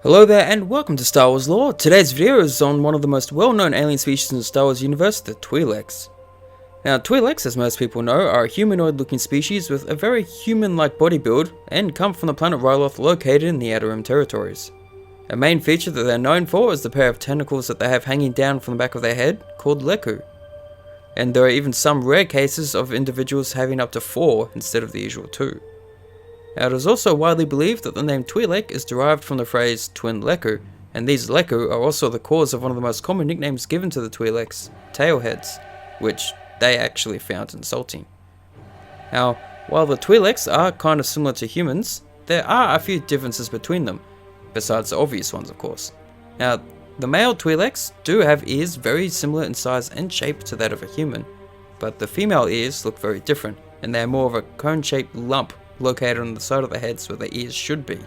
Hello there and welcome to Star Wars Lore. Today's video is on one of the most well-known alien species in the Star Wars universe, the Twi'leks. Now Twi'leks, as most people know, are a humanoid-looking species with a very human-like body build and come from the planet Ryloth located in the Outer Rim territories. A main feature that they're known for is the pair of tentacles that they have hanging down from the back of their head, called leku. And there are even some rare cases of individuals having up to 4 instead of the usual 2. Now, it is also widely believed that the name Twi'lek is derived from the phrase twin leku, and these leku are also the cause of one of the most common nicknames given to the Twi'leks, tailheads, which they actually found insulting. Now, while the Twi'leks are kind of similar to humans, there are a few differences between them, besides the obvious ones of course. Now, the male Twi'leks do have ears very similar in size and shape to that of a human, but the female ears look very different, and they are more of a cone-shaped lump located on the side of the heads where their ears should be.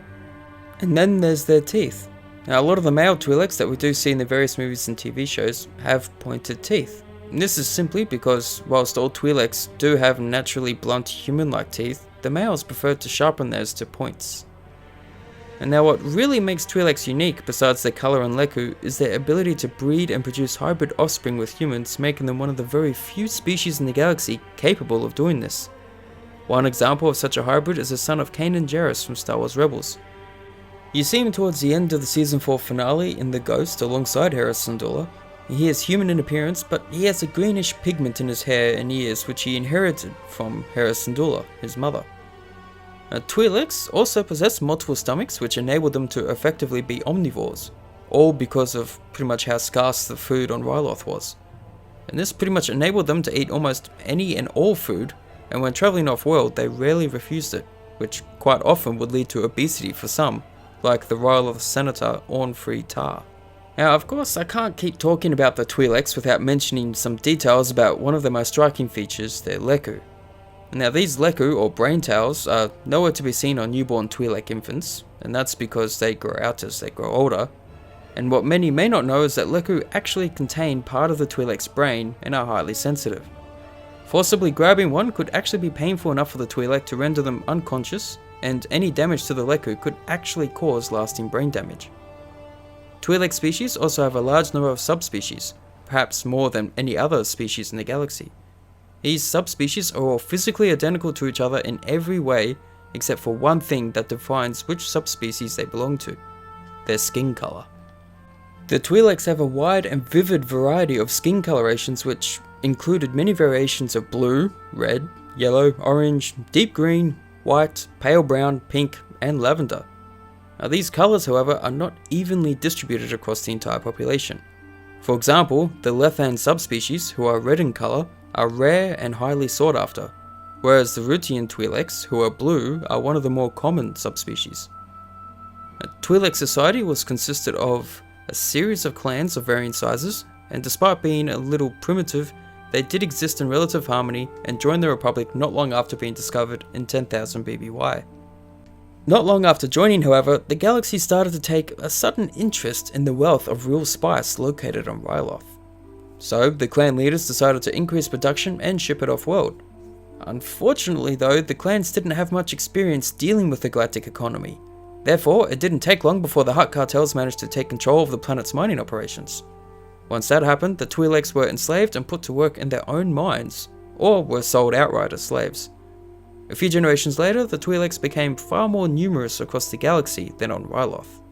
And then there's their teeth. Now a lot of the male Twi'leks that we do see in the various movies and TV shows have pointed teeth. And this is simply because whilst all Twi'leks do have naturally blunt human-like teeth, the males prefer to sharpen theirs to points. And now what really makes Twi'leks unique besides their colour and leku is their ability to breed and produce hybrid offspring with humans, making them one of the very few species in the galaxy capable of doing this. One example of such a hybrid is the son of Kanan Jarrus from Star Wars Rebels. You see him towards the end of the Season 4 finale in The Ghost alongside Hera Syndulla. He is human in appearance, but he has a greenish pigment in his hair and ears which he inherited from Hera Syndulla, his mother. Twi'leks also possess multiple stomachs which enable them to effectively be omnivores, all because of pretty much how scarce the food on Ryloth was. And this pretty much enabled them to eat almost any and all food, and when travelling off-world they rarely refused it, which quite often would lead to obesity for some, like the Ryloth Senator Orn-Free Tar. Now of course I can't keep talking about the Twi'leks without mentioning some details about one of their most striking features, their leku. Now these leku, or brain tails, are nowhere to be seen on newborn Twi'lek infants, and that's because they grow out as they grow older. And what many may not know is that leku actually contain part of the Twi'lek's brain and are highly sensitive. Forcibly grabbing one could actually be painful enough for the Twi'lek to render them unconscious, and any damage to the leku could actually cause lasting brain damage. Twi'lek species also have a large number of subspecies, perhaps more than any other species in the galaxy. These subspecies are all physically identical to each other in every way except for one thing that defines which subspecies they belong to: their skin colour. The Twi'leks have a wide and vivid variety of skin colorations which included many variations of blue, red, yellow, orange, deep green, white, pale brown, pink, and lavender. Now these colours however are not evenly distributed across the entire population. For example, the Lethan subspecies, who are red in colour, are rare and highly sought after, whereas the Rutian Twi'leks, who are blue, are one of the more common subspecies. Twi'lek society was consisted of a series of clans of varying sizes, and despite being a little primitive, they did exist in relative harmony and joined the Republic not long after being discovered in 10,000 BBY. Not long after joining, however, the galaxy started to take a sudden interest in the wealth of real spice located on Ryloth. So, the clan leaders decided to increase production and ship it off-world. Unfortunately though, the clans didn't have much experience dealing with the galactic economy. Therefore, it didn't take long before the Hutt cartels managed to take control of the planet's mining operations. Once that happened, the Twi'leks were enslaved and put to work in their own mines, or were sold outright as slaves. A few generations later, the Twi'leks became far more numerous across the galaxy than on Ryloth.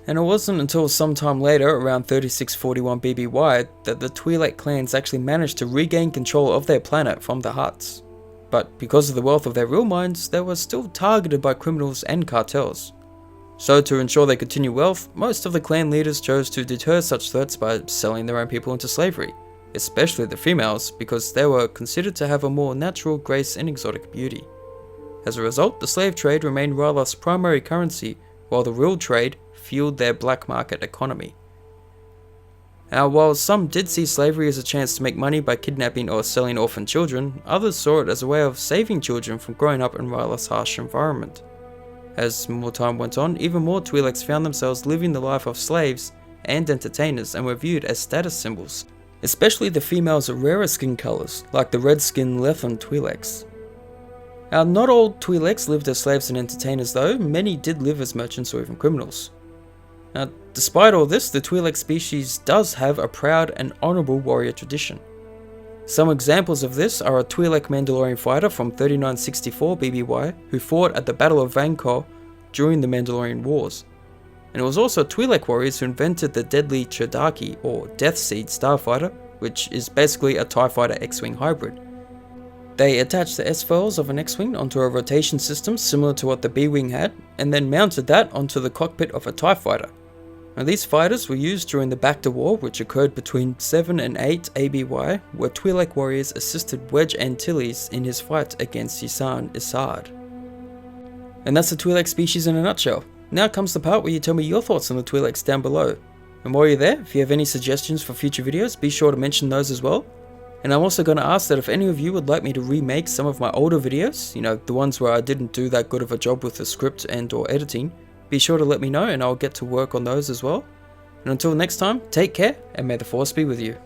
And it wasn't until some time later, around 3641 BBY, that the Twi'lek clans actually managed to regain control of their planet from the Hutts. But because of the wealth of their real mines, they were still targeted by criminals and cartels. So to ensure their continued wealth, most of the clan leaders chose to deter such threats by selling their own people into slavery, especially the females, because they were considered to have a more natural grace and exotic beauty. As a result, the slave trade remained Ryloth's primary currency, while the real trade fueled their black market economy. Now, while some did see slavery as a chance to make money by kidnapping or selling orphan children, others saw it as a way of saving children from growing up in Ryloth's harsh environment. As more time went on, even more Twi'leks found themselves living the life of slaves and entertainers and were viewed as status symbols, especially the females of rarer skin colours, like the red-skinned Lethan Twi'leks. Now, not all Twi'leks lived as slaves and entertainers though, many did live as merchants or even criminals. Now, despite all this, the Twi'lek species does have a proud and honourable warrior tradition. Some examples of this are a Twi'lek Mandalorian fighter from 3964 BBY who fought at the Battle of Vankor during the Mandalorian Wars. And it was also Twi'lek warriors who invented the deadly Chodaki or Death Seed starfighter, which is basically a TIE Fighter X-Wing hybrid. They attached the S-foils of an X-Wing onto a rotation system similar to what the B-Wing had, and then mounted that onto the cockpit of a TIE Fighter. Now, these fighters were used during the Bacta War, which occurred between 7 and 8 ABY, where Twi'lek warriors assisted Wedge Antilles in his fight against Yisan Isard. And that's the Twi'lek species in a nutshell. Now comes the part where you tell me your thoughts on the Twi'leks down below. And while you're there, if you have any suggestions for future videos, be sure to mention those as well. And I'm also going to ask that if any of you would like me to remake some of my older videos, the ones where I didn't do that good of a job with the script and or editing, be sure to let me know and I'll get to work on those as well. And until next time, take care and may the Force be with you.